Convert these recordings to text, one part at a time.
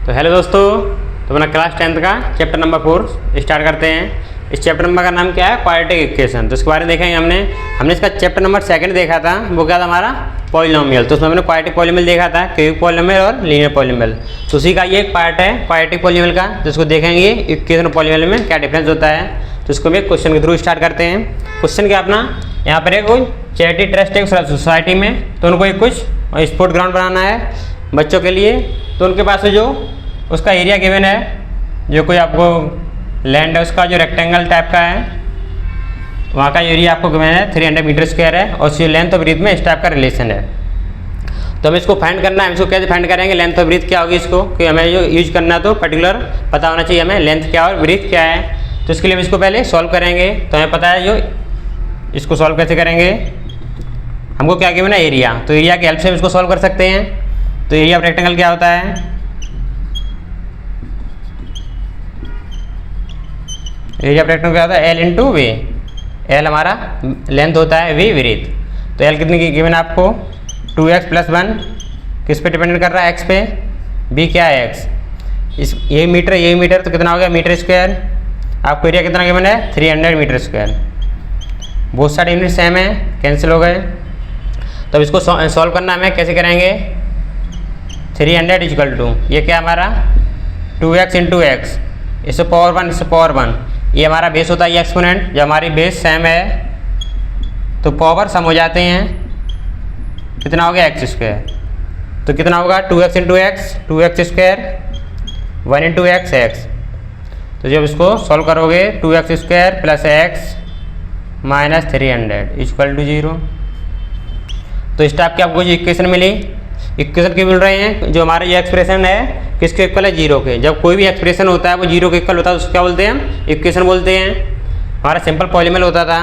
तो हेलो दोस्तों, तो अपना क्लास 10th का चैप्टर नंबर 4 स्टार्ट करते हैं। इस चैप्टर नंबर का नाम क्या है? Quadratic equation. तो इसके बारे में देखेंगे हमने इसका चैप्टर नंबर 2 देखा था, वो क्या था हमारा? पॉलिनोमियल। तो उसमें हमने क्वाड्रेटिक पॉलिनोमियल देखा था, क्यूबिक पॉलिनोमियल और लीनियर पॉलिनोमियल। तो उसी का ये एक पार्ट है क्वाड्रेटिक पॉलिनोमियल का, जिसको देखेंगे इक्वेशन और पॉलिनोमियल में क्या डिफरेंस होता है। तो इसको हम एक क्वेश्चन के थ्रू स्टार्ट करते हैं। क्वेश्चन क्या अपना, यहाँ पर एक कोई चैरिटी ट्रस्ट है सोसाइटी में, तो उनको एक कुछ स्पोर्ट ग्राउंड बनाना है बच्चों के लिए। तो उनके पास जो उसका एरिया गिवन है, जो कोई आपको लैंड है उसका जो रेक्टेंगल टाइप का है, वहाँ का एरिया आपको गिवन है 300 मीटर स्क्वायर है, और उसकी लेंथ और ब्रीथ में इस टाइप का रिलेशन है। तो हमें इसको फाइंड करना है। इसको कैसे फाइंड करेंगे? लेंथ और ब्रीथ क्या होगी इसको, कि हमें जो यूज करना तो पर्टिकुलर पता होना चाहिए हमें लेंथ क्या और ब्रीथ क्या है। तो इसके लिए हम इसको पहले सॉल्व करेंगे। तो हमें पता है जो इसको सॉल्व कैसे करेंगे, हमको क्या गिवन है? एरिया। तो एरिया की हेल्प से हम इसको सॉल्व कर सकते हैं। तो एरिया ऑफ रेक्टेंगल क्या होता है? एरिया ऑफ रेक्टेंगल क्या होता है? L into B. एल हमारा लेंथ होता है, वी ब्रीथ। तो एल कितनी की गिवन आपको? 2x + 1 किस पे डिपेंडेंट कर रहा है? x पे। b क्या है? x। इस ये मीटर तो कितना हो गया? Metre square. आपको एरिया कितना गिवन है? 300 मीटर स्क्वायर। बहुत सारे यूनिट सेम है, कैंसिल हो गए। तो अब इसको सॉल्व करना हमें कैसे करेंगे? 300 = ये क्या हमारा 2x × x, इससे पावर 1 इससे पावर 1। ये हमारा बेस होता है एक्सपोनेंट। जब हमारी बेस सेम है तो पावर सम हो जाते हैं। कितना हो गया? x²। तो कितना होगा? 2x × x 2x², 1 × x x। तो जब इसको सॉल्व करोगे 2x² + x - 300 = 0। तो इस टाइप की आपको जो इक्वेशन मिली, इक्वेशन क्यों मिल रहे हैं? जो हमारा ये एक्सप्रेशन है किसके इक्वल है? 0 के। जब कोई भी एक्सप्रेशन होता है वो 0 के इक्वल होता है, उसको क्या बोलते हैं हम? इक्वेशन बोलते हैं। हमारा सिंपल पॉलीमल होता था।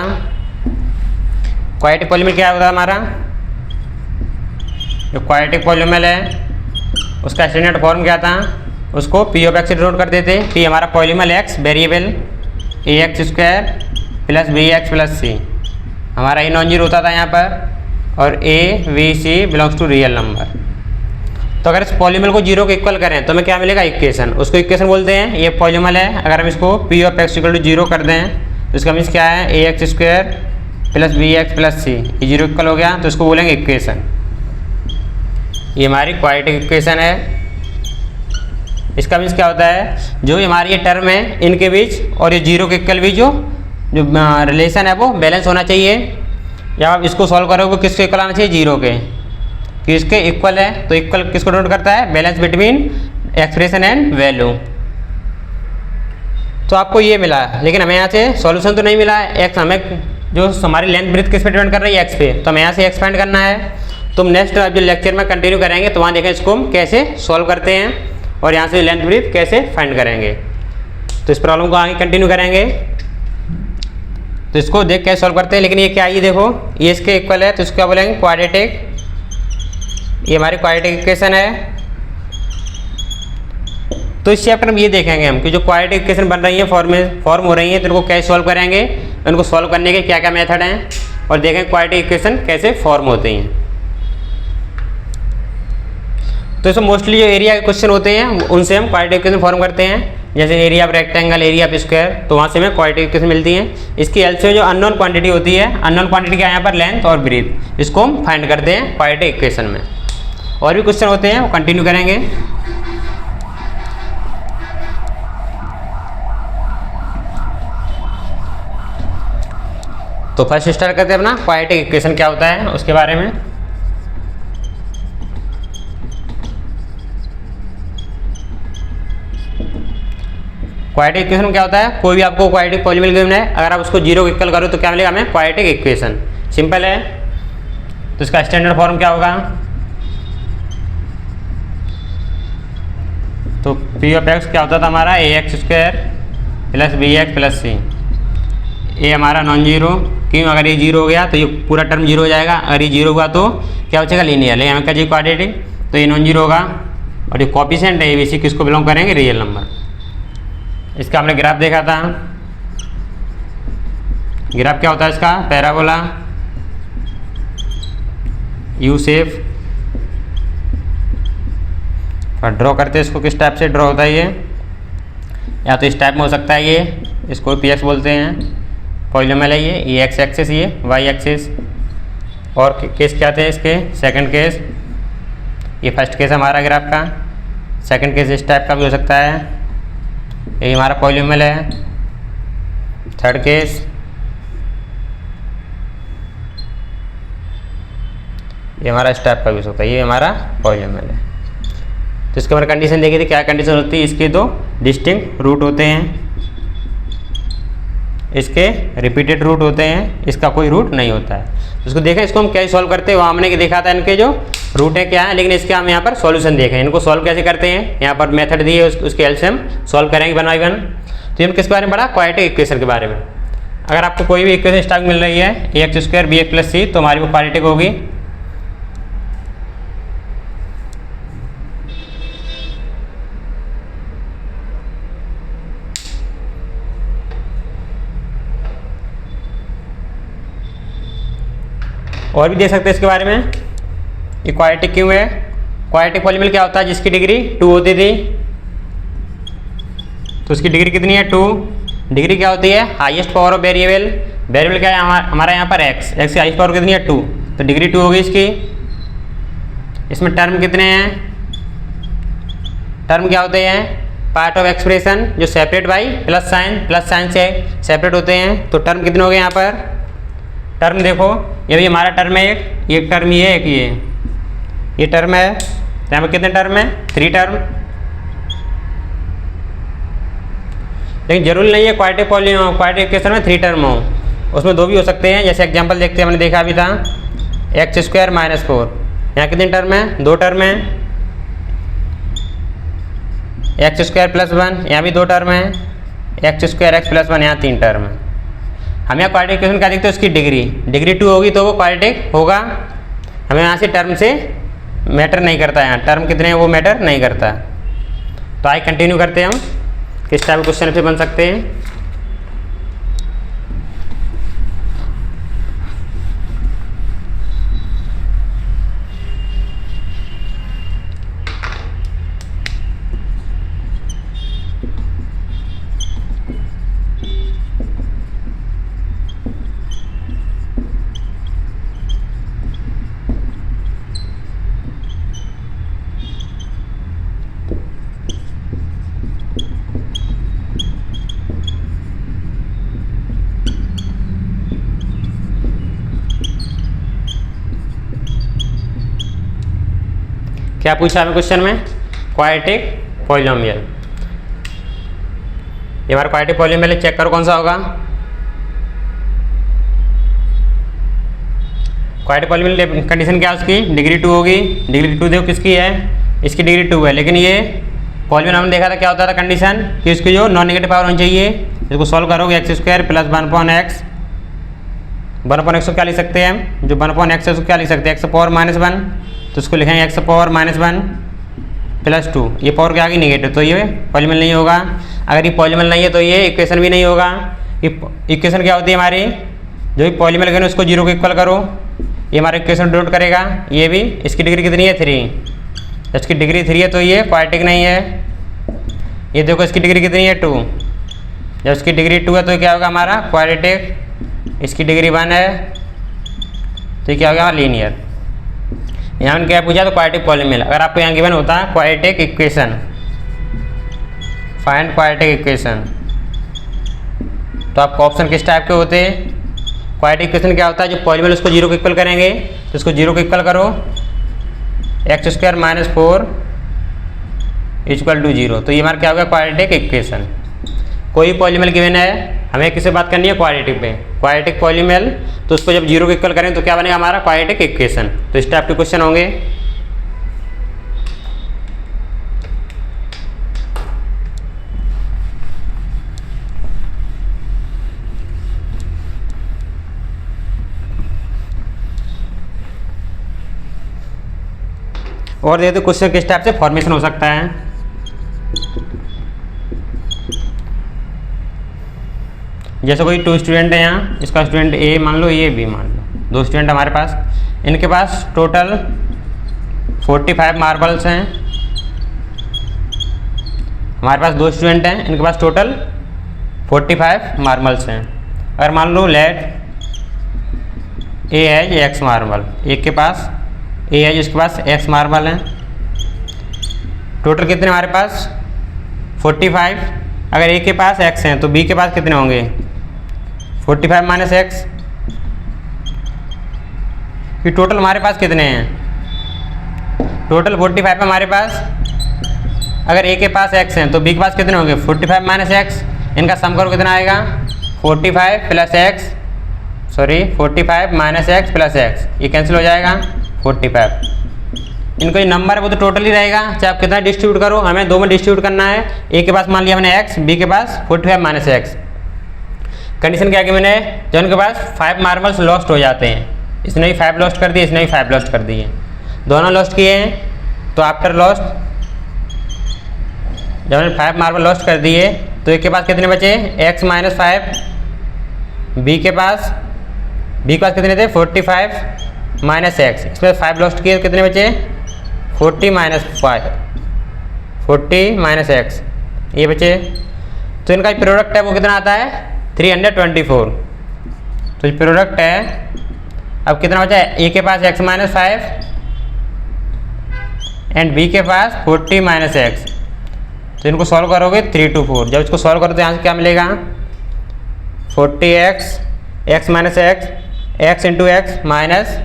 क्वाड्रेटिक पॉलीमल क्या होता है हमारा? जो क्वाड्रेटिक पॉलीमल है उसका स्टैंडर्ड फॉर्म क्या था? उसको p ऑफ x से डिनोट करते थे। p हमारा पॉलीमल x variable ax² + bx + c। हमारा ये नॉन जीरो होता था यहाँ पर, और a b c belongs to real number. तो अगर इस पॉलीमल को 0 के इक्वल करें तो हमें क्या मिलेगा? इक्वेशन। उसको इक्वेशन बोलते हैं। ये पॉलीमल है। अगर हम इसको p ऑफ x = 0 कर दें तो इसका मीन्स क्या है? ax² + bx + c। ये 0 इक्वल हो गया तो इसको बोलेंगे इक्वेशन। ये हमारी क्वाड्रेटिक इक्वेशन है। इसका मीन्स क्या होता है? जो हमारी ये टर्म है इनके बीच और ये 0 के इक्वल बीच जो रिलेशन है वो बैलेंस होना चाहिए। जब आप इसको सॉल्व करोगे किसके इक्वल आना चाहिए? 0 के। किसके इक्वल है? तो इक्वल किसको डिनोट करता है? Balance between expression and value. तो आपको ये मिला, लेकिन हमें यहाँ से सॉल्यूशन तो नहीं मिला है। एक्स हमें जो हमारी लेंथ ब्रीथ किस पे डिपेंड कर रही है? एक्स पे। तो हमें यहाँ से एक्सपेंड करना है। तो हम नेक्स्ट जो लेक्चर में कंटिन्यू करेंगे, तो वहाँ देखें इसको हम कैसे सॉल्व करते हैं और यहाँ से लेंथ ब्रीथ कैसे फाइंड करेंगे। तो इस प्रॉब्लम को आगे कंटिन्यू करेंगे। तो इसको देख कैसे सॉल्व करते हैं। लेकिन ये क्या है? ये देखो, ये इसके इक्वल है तो इसको क्या बोलेंगे? क्वाड्रेटिक। ये हमारी क्वाड्रेटिक इक्वेशन है। तो इस चैप्टर में ये देखेंगे हम कि जो क्वाड्रेटिक इक्वेशन बन रही है, फॉर्म हो रही है, तो इनको कैसे सॉल्व करेंगे, इनको सॉल्व करने के क्या क्या मेथड हैं, और देखें क्वाड्रेटिक इक्वेशन कैसे फॉर्म होती हैं। तो इसमें मोस्टली जो एरिया के क्वेश्चन होते हैं उनसे हम क्वाड्रेटिक इक्वेशन फॉर्म करते हैं। जैसे area of rectangle, area of square, तो वहाँ से हमें क्वाड्रेटिक इक्वेशन मिलती हैं। इसकी हेल्प से जो अननोन क्वांटिटी होती है, अननोन क्वांटिटी क्या है यहाँ पर? लेंथ और ब्रीथ, इसको हम फाइंड करते हैं क्वाड्रेटिक इक्वेशन में। और भी क्वेश्चन होते हैं, वो कंटिन्यू करेंगे। तो फर्स्ट स्टार्ट करते हैं अपना क्वाड्रेटिक इक्वेशन क्या होता है उसके बारे में। क्वाड्रेटिक इक्वेशन क्या होता है? कोई भी आपको क्वाड्रेटिक पॉलीमल गिवन है, अगर आप उसको 0 इक्वल करो तो क्या मिलेगा हमें? Quadratic equation. सिंपल है। तो इसका स्टैंडर्ड फॉर्म क्या होगा? तो p ऑफ x क्या होता था हमारा? ax² + bx + c। ये हमारा नॉन जीरो। क्यों? अगर ये 0 हो गया तो ये पूरा टर्म 0 हो जाएगा। अगर ये 0 हुआ तो क्या बचेगा? लीनियर। लेकिन हमें क्या चाहिए? क्वाड्रेटिक। तो ये नॉन जीरो होगा। और ये कोएफिशिएंट है ABC किसको बिलोंग करेंगे? Real number. इसका हमने ग्राफ देखा था। ग्राफ क्या होता है इसका? पैराबोला यू शेप और ड्रॉ करते हैं इसको किस टाइप से ड्रॉ होता है ये, या तो इस टाइप में हो सकता है ये, इसको पी एक्स बोलते हैं, पॉलिनोमियल है ये एक्स एक्सिस, ये वाई एक्सिस। और केस क्या थे इसके, सेकंड केस, ये फर्स्ट केस हमारा ग्राफ का, सेकंड केस इस टाइप का भी हो सकता है, ये हमारा पॉलिनोमियल है। थर्ड केस, ये हमारा इस टाइप का भी हो सकता है, ये हमारा पॉलिनोमियल है। तो इसके हमारे कंडीशन देखी थी, क्या कंडीशन होती है, इसके दो डिस्टिंक्ट रूट होते हैं, इसके रिपीटेड रूट होते हैं, इसका कोई रूट नहीं होता है। तो इसको देखें, इसको हम कैसे सॉल्व करते हैं, वो हमने देखा था इनके जो रूट है क्या है, लेकिन इसके हम यहाँ पर सॉल्यूशन देखें, इनको सॉल्व कैसे करते हैं। यहाँ पर मेथड दिए उसके हेल्प से हम सॉल्व करेंगे 1 by 1। तो हम किस बारे में पढ़ा, क्वाड्रेटिक इक्वेशन के बारे में। अगर आपको कोई भी इक्वेशन स्टार्ट मिल रही है ax² bx + c, तो हमारी वो क्वाड्रेटिक होगी। और भी देख सकते हैं इसके बारे में, ये क्वाड्रेटिक क्यों है। क्वाड्रेटिक पॉलिनोमियल क्या होता है, जिसकी डिग्री 2 होती थी, तो उसकी डिग्री कितनी है, 2। डिग्री क्या होती है, highest power of variable. Variable क्या है हमारा यहाँ पर एक्स की हाईएस्ट पावर कितनी है, 2, तो डिग्री 2 होगी इसकी। इसमें टर्म कितने हैं, टर्म क्या होते हैं, पार्ट ऑफ एक्सप्रेशन जो सेपरेट बाई प्लस साइन से सेपरेट होते हैं। तो टर्म कितने हो गए यहाँ पर, टर्म देखो, ये भी हमारा टर्म है, एक टर्म ये एक ये टर्म है। यहाँ पर कितने टर्म है, 3 टर्म। लेकिन जरूरी नहीं है क्वाड्रेटिक इक्वेशन में 3 टर्म हो, उसमें 2 भी हो सकते हैं। जैसे एग्जांपल देखते हैं, हमने देखा अभी था x² - 4, यहाँ कितने टर्म है, 2 टर्म है। x² + 1, यहाँ भी 2 टर्म है। x² x + 1, यहाँ 3 टर्म है। हम यहाँ क्वाड्रेटिक इक्वेशन क्या देखते हैं, उसकी डिग्री 2 होगी तो वो क्वाड्रेटिक होगा। हमें यहाँ से टर्म से मैटर नहीं करता है, यहाँ टर्म कितने हैं वो मैटर नहीं करता। तो आइए कंटिन्यू करते हैं हम, किस टाइप के क्वेश्चन से बन सकते हैं। क्या पूछा हमें क्वेश्चन में, क्वाड्रेटिक पॉलिनोमियल। ये हमारा क्वाड्रेटिक पॉलिनोमियल चेक करो कौन सा होगा। क्वाड्रेटिक पॉलिनोमियल कंडीशन क्या है उसकी, डिग्री 2 होगी। डिग्री 2 देखो किसकी है, इसकी डिग्री 2 है। लेकिन ये पॉलिनोमियल हमने देखा था क्या होता था कंडीशन, कि इसकी जो नॉन नेगेटिव पावर होनी चाहिए। इसको सॉल्व करोगे x² + 1/x, 1/x को क्या लिख सकते हैं हम, जो 1/x है उसको क्या लिख सकते हैं, x⁻⁻1, तो उसको लिखेंगे x⁻⁻1 + 2। ये पावर क्या आ गई नेगेटिव, तो ये पॉलिनोमियल नहीं होगा। अगर ये पॉलिनोमियल नहीं है तो ये इक्वेशन भी नहीं होगा। इक्वेशन क्या होती है हमारी, जो भी पॉलिनोमियल है उसको 0 को इक्वल करो, ये हमारा इक्वेशन डोट करेगा। ये भी, इसकी डिग्री कितनी है, 3, इसकी डिग्री 3 है तो ये क्वाड्रेटिक नहीं है। ये देखो इसकी डिग्री कितनी है, 2, जब इसकी डिग्री 2 है तो क्या होगा हमारा क्वाड्रेटिक। इसकी डिग्री 1 है तो क्या होगा हमारा लीनियर। यहाँ मैंने क्या पूछा, तो क्वाड्रेटिक पॉलिनोमियल। अगर आपको यहाँ गिवन होता है quadratic equation, find quadratic equation, तो आपको ऑप्शन किस टाइप के होते हैं। क्वाड्रेटिक इक्वेशन क्या होता है, जो पॉलिनोमियल उसको 0 को इक्वल करेंगे, तो इसको 0 को इक्वल करो, x² - 4 = 0। तो ये हमारा क्या होगा क्वाड्रेटिक इक्वेशन। कोई पॉलिनोमियल गिवन है, हमें किससे बात करनी है, क्वाड्रेटिक पे, क्वाड्रेटिक पॉलिनोमियल, तो उसको जब 0 को इक्वल करें तो क्या बनेगा हमारा क्वाड्रेटिक इक्वेशन। तो इस टाइप के क्वेश्चन होंगे। और देखते क्वेश्चन किस टाइप से फॉर्मेशन हो सकता है। जैसे कोई 2 स्टूडेंट है यहाँ, इसका स्टूडेंट ए मान लो, ये बी मान लो, 2 स्टूडेंट हमारे पास। इनके पास टोटल 45 मार्बल्स हैं। हमारे पास 2 स्टूडेंट हैं, इनके पास टोटल 45 मार्बल्स हैं। अगर मान लो let A has x marble, एक के पास ए है जिसके पास एक्स मार्बल हैं, टोटल कितने हमारे पास 45। अगर ए के पास एक्स हैं तो बी के पास कितने होंगे 45 माइनस एक्स, कि टोटल हमारे पास कितने हैं, टोटल 45 है हमारे पास। अगर ए के पास एक्स हैं तो बी के पास कितने होंगे 45 माइनस एक्स, इनका सम करो कितना आएगा 45 plus x, sorry 45 minus x plus x, ये कैंसिल हो जाएगा 45। इनको जो नंबर है वो तो टोटल ही रहेगा, चाहे आप कितना डिस्ट्रीब्यूट करो, हमें दो में डिस्ट्रीब्यूट करना है। ए के पास मान लिया मैंने एक्स, बी के पास 45 माइनस एक्स। कंडीशन क्या की मैंने, जो उनके पास 5 मार्बल्स लॉस्ट हो जाते हैं, इसने भी 5 लॉस्ट कर दिए, इसने भी 5 लॉस्ट कर दिए, दोनों लॉस्ट किए हैं। तो आफ्टर लॉस्ट जब मैंने 5 मार्बल लॉस्ट कर दिए तो एक के पास कितने बचे x माइनस 5, बी के पास कितने थे 45 माइनस एक्स, इसमें 5 लॉस्ट किए कितने बचे 40 माइनस 5, 40 माइनस एक्स, ये बचे। तो इनका प्रोडक्ट है वो कितना आता है 324। तो ये प्रोडक्ट है, अब कितना बचा है, ए के पास x माइनस 5 एंड बी के पास 40 माइनस एक्स। तो इनको सॉल्व करोगे 3 to 4, जब इसको सॉल्व करो तो यहाँ से क्या मिलेगा 40x, x minus x, x into x minus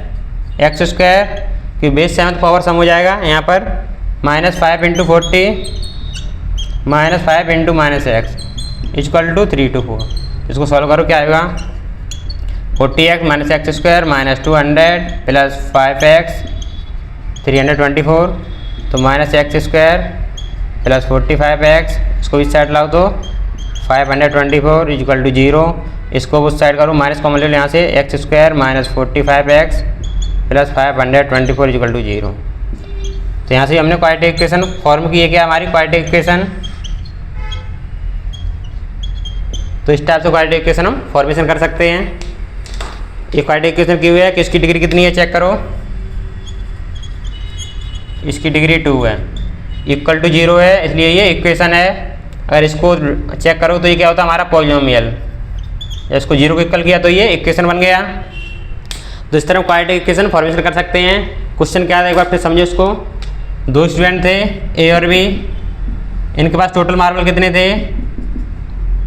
x square की बेस 7th पावर सम हो जाएगा यहाँ पर, minus 5 into 40 minus 5 into minus x equal to 3 to 4। इसको सॉल्व करो क्या आएगा 40x minus x square minus 200 plus 5x 324, तो minus x square plus 45x, इसको इस साइड लाओ तो 524 इक्वल टू 0, इसको उस साइड करो माइनस कॉमन ले लो यहाँ से, x square minus 45x plus 524 equal to 0। तो यहाँ से हमने क्वाड्रेटिक इक्वेशन फॉर्म की है, क्या हमारी क्वाड्रेटिक इक्वेशन। तो इस टाइप से क्वाड्रेटिक इक्वेशन हम फॉर्मेशन कर सकते हैं। ये क्वाड्रेटिक इक्वेशन की हुई है कि इसकी डिग्री कितनी है चेक करो, इसकी डिग्री 2 है, इक्वल टू 0 है, इसलिए ये इक्वेशन है। अगर इसको चेक करो तो ये क्या होता है हमारा पॉलिनोमियल, इसको 0 को इक्वल किया तो ये इक्वेशन बन गया। तो इस तरह क्वाड्रेटिक इक्वेशन फॉर्मेशन कर सकते हैं। क्वेश्चन क्या था एक बार फिर समझो इसको। 2 स्टूडेंट थे ए और बी, इनके पास टोटल मार्बल कितने थे,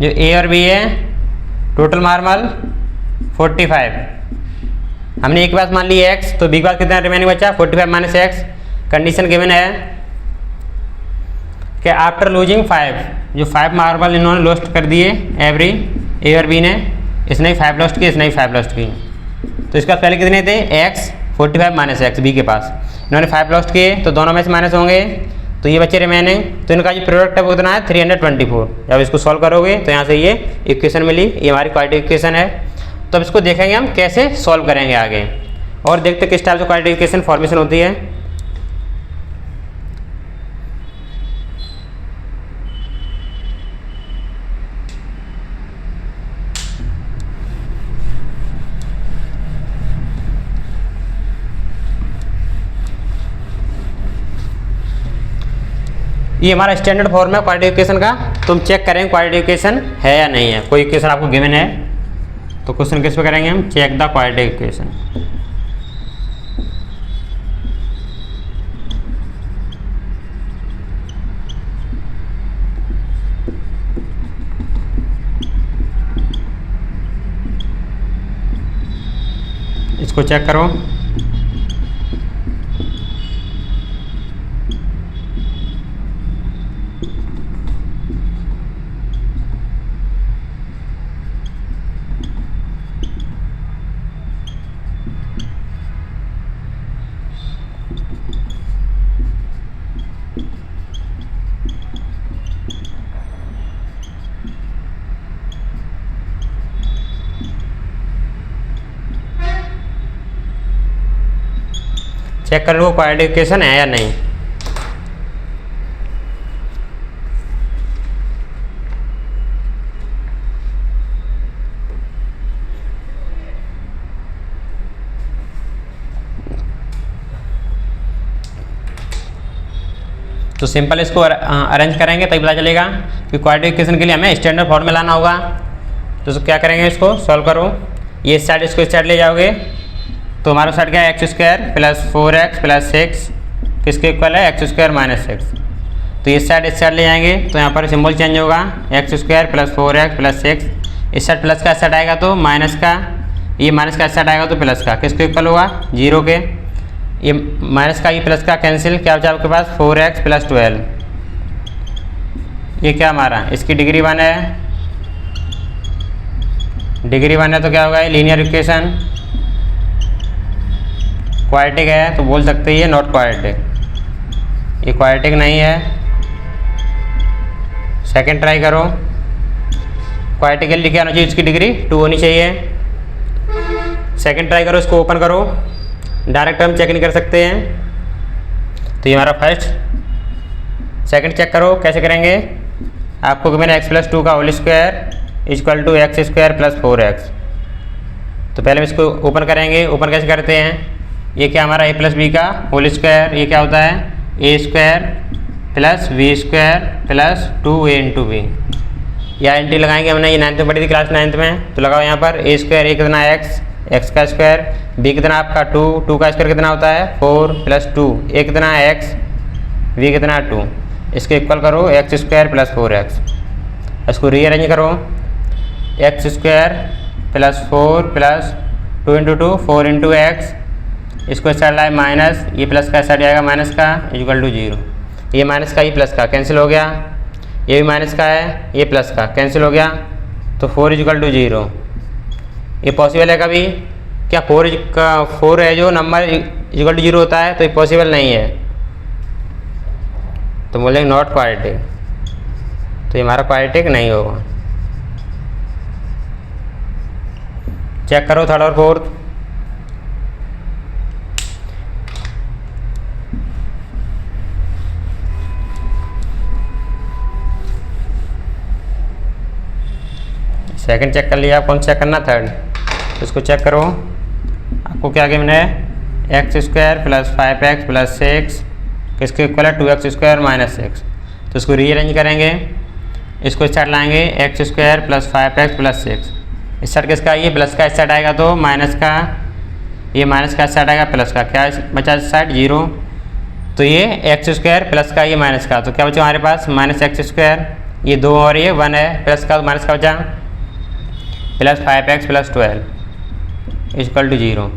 जो ए और बी है टोटल मार्बल 45, हमने एक के पास मान ली एक्स, तो बी के पास कितना रिमेनिंग बचा 45 माइनस एक्स। कंडीशन गिवन है कि आफ्टर लूजिंग 5, जो 5 मार्बल इन्होंने लॉस्ट कर दिए एवरी, ए और बी ने, इसने 5 लॉस्ट किए, इसने 5 लॉस्ट किए। तो इसका पहले कितने थे एक्स 45 माइनस एक्स, बी के पास इन्होंने 5 लॉस्ट किए, तो दोनों में से माइनस होंगे, तो ये बच्चे रिमेनिंग। तो इनका जो प्रोडक्ट है वो कितना है 324। जब इसको सॉल्व करोगे तो यहाँ से ये इक्वेशन मिली, ये हमारी क्वाड्रेटिक इक्वेशन है। तो अब इसको देखेंगे हम कैसे सॉल्व करेंगे आगे, और देखते किस टाइप से क्वाड्रेटिक इक्वेशन फॉर्मेशन होती है। ये हमारा स्टैंडर्ड फॉर्म है क्वाड्रेटिक इक्वेशन का। तुम चेक करेंगे क्वाड्रेटिक इक्वेशन है या नहीं है। कोई इक्वेशन आपको गिवन है तो क्वेश्चन किस पे करेंगे हम, चेक द क्वाड्रेटिक इक्वेशन। इसको चेक करो, चेक कर लो क्वाड्रेटिक इक्वेशन है या नहीं। तो सिंपल इसको अरेंज करेंगे तभी पता चलेगा कि क्वाड्रेटिक इक्वेशन के लिए हमें स्टैंडर्ड फॉर्म में लाना होगा। तो क्या करेंगे, इसको सॉल्व करो, ये साइड इसको इस साइड ले जाओगे तो हमारा साइड क्या है, x square plus 4x plus 6 किसके इक्वल है, एक्स स्क्वायर माइनस 6। तो इस साइड ले जाएंगे तो यहाँ पर सिंबल चेंज होगा, x square plus 4x plus 6, इस साइड प्लस का इस साइड आएगा तो माइनस का, ये माइनस का इस साइड आएगा तो प्लस का, किसके इक्वल होगा, 0 के। ये माइनस का ये प्लस का कैंसिल, क्या बचा आपके पास 4x प्लस 12, ये क्या हमारा इसकी डिग्री 1 है, डिग्री 1 है तो क्या होगा, ये लीनियर इक्वेशन। क्वाड्रेटिक है तो बोल सकते हैं ये नॉट क्वाड्रेटिक, ये क्वाड्रेटिक नहीं है। सेकंड ट्राई करो, क्वाड्रेटिक के लिए क्या होना चाहिए, इसकी डिग्री 2 होनी चाहिए। सेकंड ट्राई करो, इसको ओपन करो, डायरेक्ट हम चेक नहीं कर सकते हैं। तो ये हमारा फर्स्ट, सेकंड चेक करो कैसे करेंगे, आपको मैंने x प्लस 2 का whole square equal to x square plus 4x। तो पहले हम इसको ओपन करेंगे, ओपन कैसे करते हैं, ये क्या हमारा a प्लस बी का होल स्क्वायर, ये क्या होता है a square plus B square plus 2a into B, या एंट्री लगाएंगे हमने, ये 9th में पढ़ी थी, क्लास 9th में। तो लगाओ यहाँ पर a स्क्वायर, ये कितना x, x का स्क्वायर, b कितना आपका 2, 2 का स्क्वायर कितना होता है 4 प्लस 2, a कितना x, b कितना 2, इसके इक्वल करो एक्स स्क्वायर प्लस 4x। इसको रीअरेंज करो, x square plus 4 plus 2 into 2 4 into x, इसको साइड लाए माइनस, ये प्लस का साइड आएगा माइनस का इक्वल टू 0, ये माइनस का ये प्लस का कैंसिल हो गया, ये भी माइनस का है ये प्लस का कैंसिल हो गया, तो 4 इक्वल टू 0। ये पॉसिबल है कभी क्या, 4 है जो नंबर इक्वल टू 0 होता है, तो ये पॉसिबल नहीं है, तो बोलेंगे नॉट क्वाड्रेटिक, तो ये हमारा क्वाड्रेटिक नहीं होगा। चेक करो थर्ड और फोर्थ, सेकंड चेक कर लिया, कौन चेक करना, थर्ड। तो इसको चेक करो, आपको क्या गिवन है, x square plus 5x plus 6 किसके इक्वल है, 2x स्क्वायर माइनस 6। तो इसको रीअरेंज करेंगे, इसको इस साइड लाएंगे, x square plus 5x plus 6, इस साइड किसका, ये प्लस का इस साइड आएगा तो माइनस का, ये माइनस का इस साइड आएगा प्लस का, क्या बचा इस साइड 0, तो ये एक्स स्क्वायर प्लस का ये माइनस का, तो क्या बचा हमारे पास माइनस एक्स स्क्वायर, ये 2 और ये 1 है, प्लस का माइनस का बचा plus 5x plus 12 equal to 0।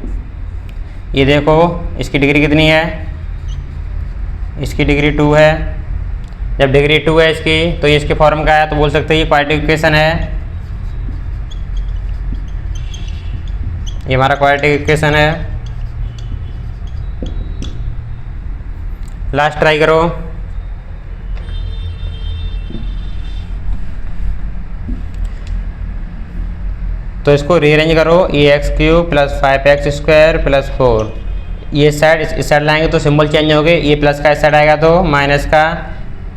ये देखो इसकी डिग्री कितनी है, इसकी डिग्री 2 है, जब डिग्री 2 है इसकी तो ये इसके फॉर्म का है, तो बोल सकते हैं ये क्वाड्रेटिक इक्वेशन है, ये हमारा क्वाड्रेटिक इक्वेशन है। लास्ट ट्राई करो, तो इसको रीअरेंज करो, ये x cube plus 5x square plus 4, ये साइड इस साइड लाएंगे तो सिंबल चेंज हो गए, ये प्लस का इस साइड आएगा तो माइनस का,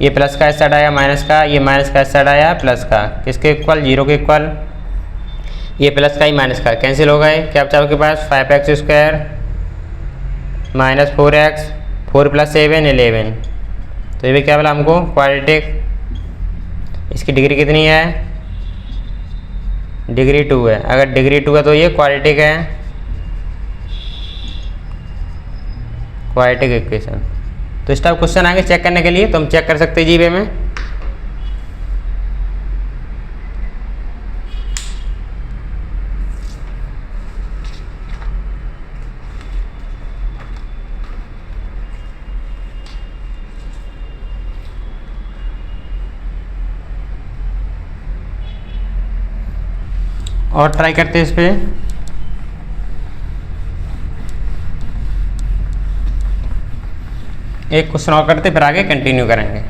ये प्लस का इस साइड आया माइनस का, ये माइनस का इस साइड आया प्लस का, किसके इक्वल 0 के इक्वल, ये प्लस का ही माइनस का कैंसिल हो गए, क्या बचा आपके पास 5x square minus 4x, 4 plus 7 11। तो ये भी क्या बोला हमको क्वाड्रेटिक। इसकी डिग्री कितनी है, डिग्री 2 है, अगर डिग्री 2 है तो ये क्वाड्रेटिक है, क्वाड्रेटिक इक्वेशन। तो इस टाइप क्वेश्चन आएंगे चेक करने के लिए, तो हम चेक कर सकते हैं जीबे में। और ट्राई करते हैं इस पे, एक क्वेश्चन और करते फिर आगे कंटिन्यू करेंगे।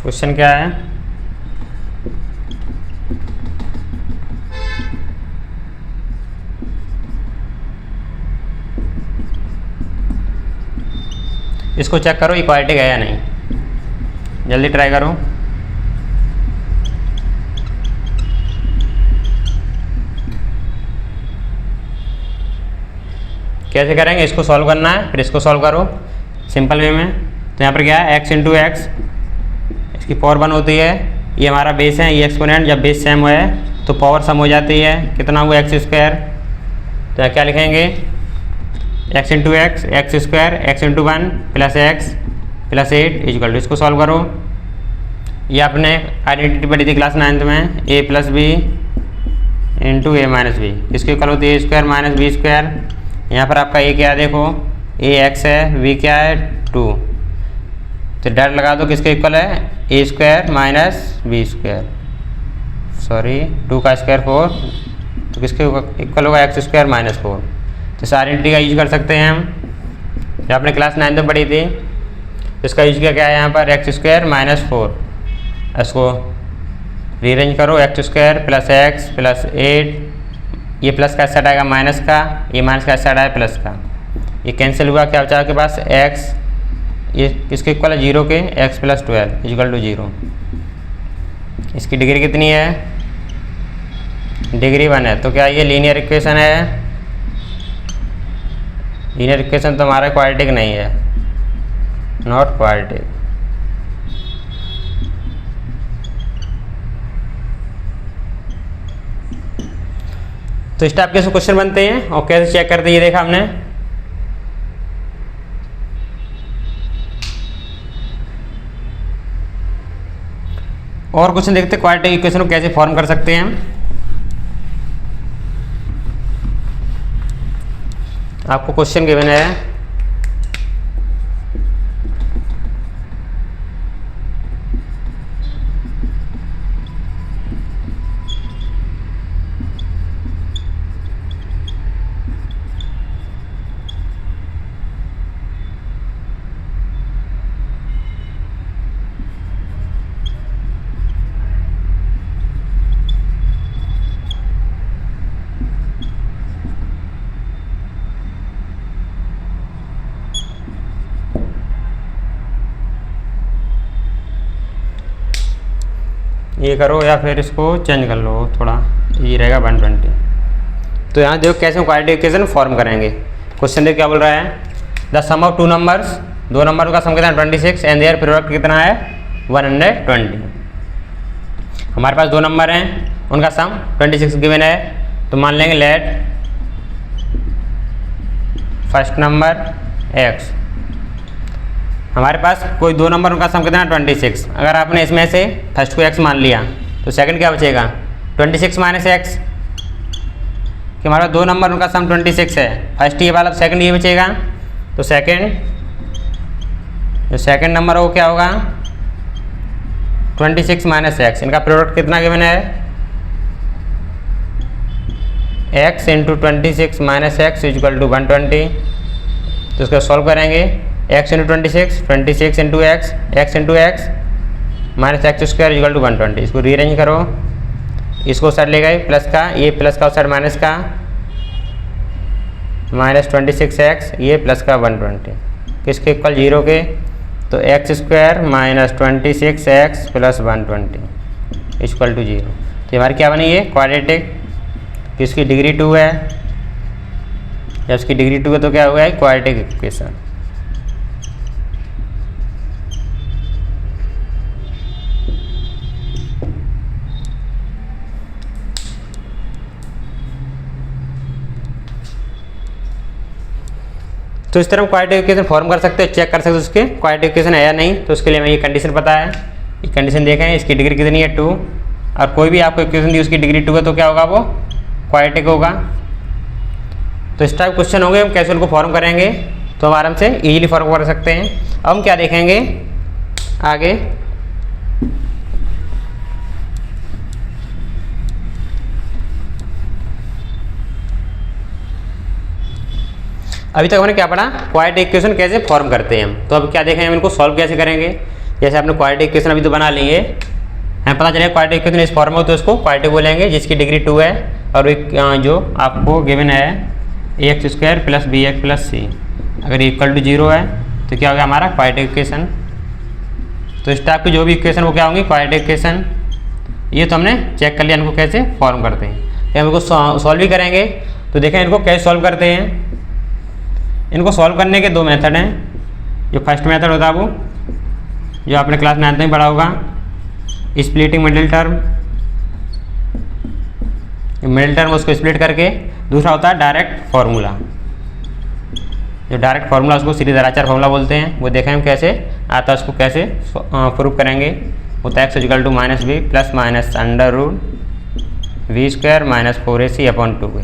क्वेश्चन क्या है, इसको चेक करो इक्वालिटी है या नहीं, जल्दी ट्राई करो। कैसे करेंगे, इसको सॉल्व करना है, फिर इसको सॉल्व करो। सिंपल वे में। तो यहाँ पर क्या है x इंटू एक्स, इसकी पावर 1 होती है, ये हमारा बेस है, ये एक्सपोनेंट जब बेस सेम है तो पावर सम हो जाती है, कितना हुआ x स्क्वायर। तो यहाँ क्या लिखेंगे x into x, x square x into 1 plus x plus 8 equal to, इसको सॉल्व करो। ये आपने आइडेंटिटी पढ़ी थी क्लास 9th में, a plus B into A minus B, इसकी इक्वल होती है a square minus B square. यहाँ पर आपका a क्या है देखो, a x है, v क्या है 2, तो डायरेक्ट लगा दो किसके इक्वल है, a square minus B square, sorry 2 का स्क्वायर 4, तो किसके इक्वल होगा x स्क्वायर माइनस 4। तो इस आइडेंटिटी का यूज कर सकते हैं हम, जो आपने क्लास 9 में पढ़ी थी। इसका यूज किया क्या है यहाँ पर x स्क्वायर माइनस 4, इसको रीअरेंज करो, x square plus x plus 8, ये प्लस का साइड आएगा माइनस का, ये माइनस का साइड आया प्लस का, ये कैंसिल हुआ, क्या बचा आपके पास x, ये किसके इक्वल है 0 के, x प्लस 12 इक्वल टू 0। इसकी डिग्री कितनी है, डिग्री 1 है। तो क्या ये लीनियर इक्वेशन है, लीनियर इक्वेशन तो हमारा क्वाड्रेटिक नहीं है, नॉट क्वाड्रेटिक। तो इस टाइप के क्वेश्चन बनते हैं और कैसे चेक करते हैं ये देखा हमने। और क्वेश्चन देखते हैं क्वाड्रेटिक इक्वेशन को कैसे फॉर्म कर सकते हैं हम। आपको क्वेश्चन गिवन है, ये करो या फिर इसको चेंज कर लो, थोड़ा ये रहेगा 120। तो यहाँ देखो कैसे क्वाड्रेटिक इक्वेशन फॉर्म करेंगे। क्वेश्चन देख क्या बोल रहा है, the sum of 2 numbers, 2 number का सम कितना है 26 एंड देयर प्रोडक्ट कितना है 120। हमारे पास 2 नंबर हैं, उनका सम 26 गिवन है। तो मान लेंगे लेट फर्स्ट नंबर x, हमारे पास कोई 2 नंबर उनका सम कितना है 26। अगर आपने इसमें से फर्स्ट को x मान लिया तो सेकंड क्या बचेगा 26 माइनस एक्स, कि हमारा 2 नंबर उनका सम 26 है, फर्स्ट ये वाला सेकंड ये बचेगा। तो सेकंड जो सेकंड नंबर है वो क्या होगा 26 माइनस एक्स, इनका प्रोडक्ट कितना गिवन है x into 26 minus x equal to 120। तो इसको सॉल्व करेंगे, x into 26 into x, x into x minus x square equal to 120। इसको रीअरेंज करो, इसको साइड ले गए प्लस का, ये प्लस का साइड माइनस का, माइनस 26x, ये प्लस का 120, किसके इक्वल 0 के। तो x square minus 26x plus 120 equal to 0। तो हमारी क्या बनी ये क्वाड्रेटिक, किसकी डिग्री 2 है, जब इसकी डिग्री 2 है तो क्या हुआ है क्वाड्रेटिक इक्वेशन। तो इस तरह हम क्वाड्रेटिक इक्वेशन फॉर्म कर सकते हैं, चेक कर सकते हैं उसके क्वाड्रेटिक इक्वेशन है या नहीं। तो उसके लिए हमें ये कंडीशन पता है, ये कंडीशन देखें, इसकी डिग्री कितनी है 2, और कोई भी आपको इक्वेशन दी उसकी डिग्री 2 है तो क्या होगा वो क्वाड्रेटिक होगा। तो इस टाइप क्वेश्चन होंगे, हम कैसे उनको फॉर्म करेंगे तो हम आराम से इजीली फॉर्म कर सकते हैं। अब हम क्या देखेंगे आगे, अभी तक हमने क्या पढ़ा क्वाड्रेटिक इक्वेशन कैसे फॉर्म करते हैं हम। तो अब क्या देखें हम इनको सॉल्व कैसे करेंगे। जैसे आपने क्वाड्रेटिक इक्वेशन अभी तो बना लिए, हमें पता चलेगा क्वाड्रेटिक इक्वेशन इस फॉर्म में हो तो इसको क्वाड्रेटिक बोलेंगे जिसकी डिग्री 2 है, और एक जो आपको गिवन है x square plus B x plus C, अगर इक्वल टू 0 है तो क्या होगा हमारा क्वाड्रेटिक इक्वेशन। तो इस टाइप की जो भी इक्वेशन वो क्या होंगी क्वाड्रेटिक इक्वेशन। ये तो हमने चेक कर लिया इनको कैसे फॉर्म करते हैं। हम इनको सॉल्व भी करेंगे, तो देखें इनको कैसे सॉल्व करते हैं। इनको सॉल्व करने के 2 मेथड हैं। जो फर्स्ट मेथड होता है वो जो आपने क्लास 9 में पढ़ा होगा, splitting middle term, middle term उसको स्प्लिट करके। दूसरा होता है डायरेक्ट फार्मूला, जो डायरेक्ट फार्मूला उसको सीरीज-आचार फार्मूला बोलते हैं, वो देखें हम कैसे आता है, उसको कैसे प्रूव करेंगे। होता है x equal to minus B plus minus under root B square minus 4ac upon 2a।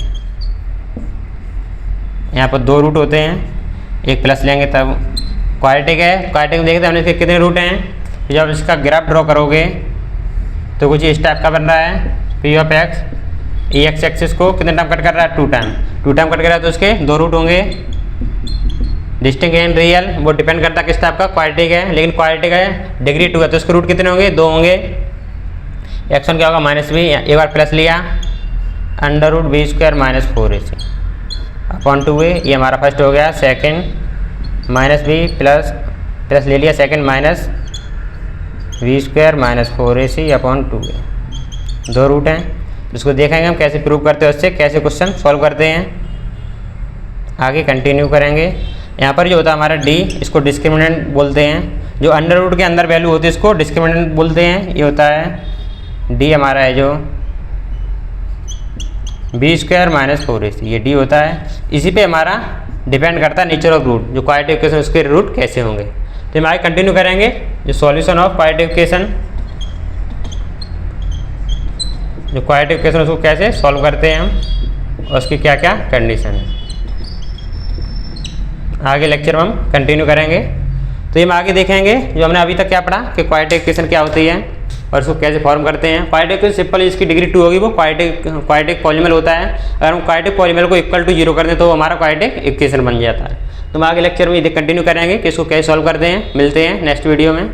यहाँ पर 2 रूट होते हैं, एक प्लस लेंगे तब क्वाड्रेटिक है। क्वाड्रेटिक में देखते हैं हमने इसके कितने रूट हैं। जब इसका ग्राफ ड्रॉ करोगे तो कुछ इस टाइप का बन रहा है, P of x E x axis को कितने टाइम कट कर रहा है, 2 टाइम। 2 टाइम कट कर रहा है तो उसके 2 रूट होंगे। डिस्टिंक्ट एंड रियल वो डिपेंड करता है किस टाइप का, क्वाड्रेटिक है, लेकिन क्वाड्रेटिक है डिग्री 2 है तो उसके रूट कितने होंगे, 2 होंगे। x1 क्या होगा माइनस बी, एक बार प्लस लिया under root B square minus 4ac upon 2a, ये हमारा फर्स्ट हो गया। सेकंड माइनस बी प्लस ले लिया, second minus B square minus 4ac upon 2a। 2 root हैं, इसको देखेंगे हम कैसे प्रूव करते हैं, उससे कैसे क्वेश्चन सॉल्व करते हैं। आगे कंटिन्यू करेंगे। यहाँ पर जो होता है हमारा d, इसको डिस्क्रिमिनेंट बोलते हैं। जो अंडर रूट के अंदर वैल्यू होती है इसको डिस्क्रिमिनेंट बोलते हैं। ये होता है d हमारा है जो बी स्क्वायर माइनस 4ac, ये d होता है। इसी पे हमारा डिपेंड करता है नेचर ऑफ रूट, जो क्वाड्रेटिक इक्वेशन उसके रूट कैसे होंगे। तो हम आगे कंटिन्यू करेंगे जो सॉल्यूशन ऑफ क्वाड्रेटिक इक्वेशन, जो क्वाड्रेटिक इक्वेशन उसको कैसे सॉल्व करते हैं हम और उसकी क्या क्या कंडीशन है। आगे लेक्चर में हम कंटिन्यू करेंगे। तो ये हम आगे देखेंगे जो हमने अभी तक क्या पढ़ा कि क्वाड्रेटिक इक्वेशन क्या होती है और इसको कैसे फॉर्म करते हैं। क्वाड्रेटिक इक्वेशन सिंपल, इसकी डिग्री 2 होगी, वो क्वाड्रेटिक पॉलीनोमियल होता है। अगर हम क्वाड्रेटिक पॉलीनोमियल को इक्वल टू 0 कर दें तो हमारा क्वाड्रेटिक इक्वेशन बन जाता है। तो हम आगे लेक्चर में ये कंटिन्यू करेंगे कि इसको कैसे सॉल्व करते हैं। मिलते हैं नेक्स्ट वीडियो में।